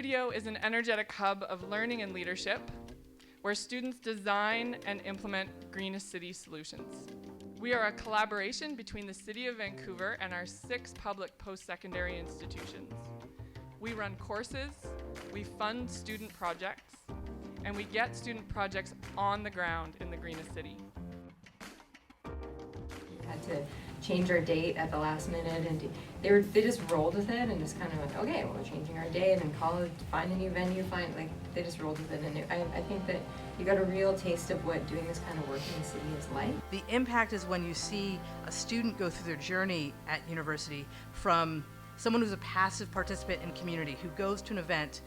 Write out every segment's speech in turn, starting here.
CityStudio is an energetic hub of learning and leadership where students design and implement greenest city solutions. We are a collaboration between the City of Vancouver and our 6 public post-secondary institutions. We run courses, we fund student projects, and we get student projects on the ground in the greenest city. Had to change our date at the last minute, and they just rolled with it and just kind of went, okay, well, we're changing our date and college, find a new venue, they just rolled with it. And I think that you got a real taste of what doing this kind of work in the city is like. The impact is when you see a student go through their journey at university from someone who's a passive participant in community, who goes to an event,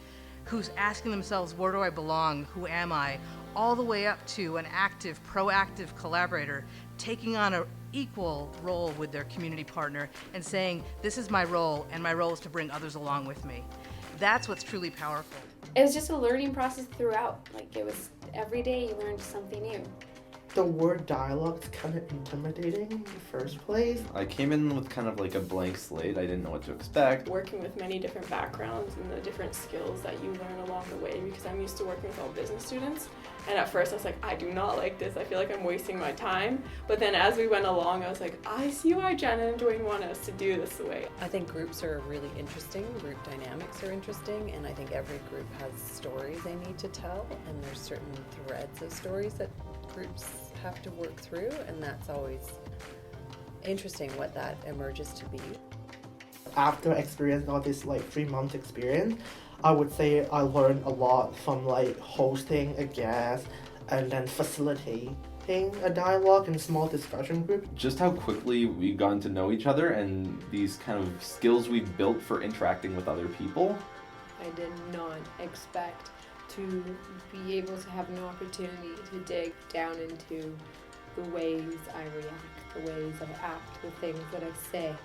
who's asking themselves, where do I belong, who am I, all the way up to an active, proactive collaborator taking on an equal role with their community partner and saying, this is my role, and my role is to bring others along with me. That's what's truly powerful. It was just a learning process throughout. It was every day you learned something new. The word dialogue is kind of intimidating in the first place. I came in with kind of like a blank slate. I didn't know what to expect. Working with many different backgrounds and the different skills that you learn along the way, because I'm used to working with all business students. And at first I was like, I do not like this. I feel like I'm wasting my time. But then as we went along, I was like, I see why Jenna and Dwayne want us to do this way. I think groups are really interesting. Group dynamics are interesting. And I think every group has stories they need to tell. And there's certain threads of stories that groups have to work through, and that's always interesting what that emerges to be. After experiencing all this 3-month experience, I would say I learned a lot from hosting a guest and then facilitating a dialogue and small discussion group. Just how quickly we've gotten to know each other and these kind of skills we've built for interacting with other people. I did not expect to be able to have an opportunity to dig down into the ways I react, the ways I act, the things that I say.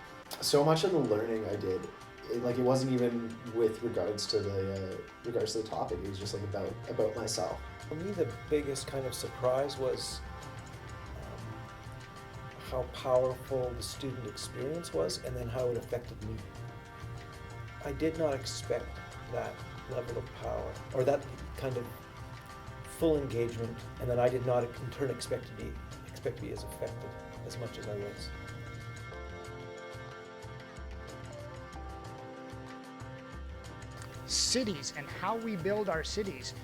So much of the learning I did, it wasn't even with regards to the topic. It was just about myself. For me, the biggest kind of surprise was how powerful the student experience was, and then how it affected me. I did not expect that level of power, or that kind of full engagement, and then I did not in turn expect to be as affected as much as I was. Cities and how we build our cities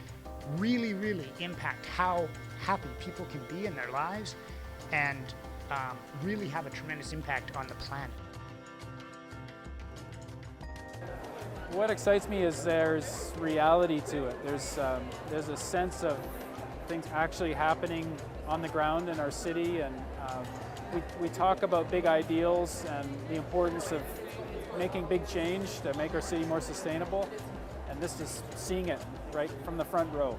really, really impact how happy people can be in their lives, and really have a tremendous impact on the planet. What excites me is there's reality to it. There's a sense of things actually happening on the ground in our city, and we talk about big ideals and the importance of making big change to make our city more sustainable, and this is seeing it right from the front row.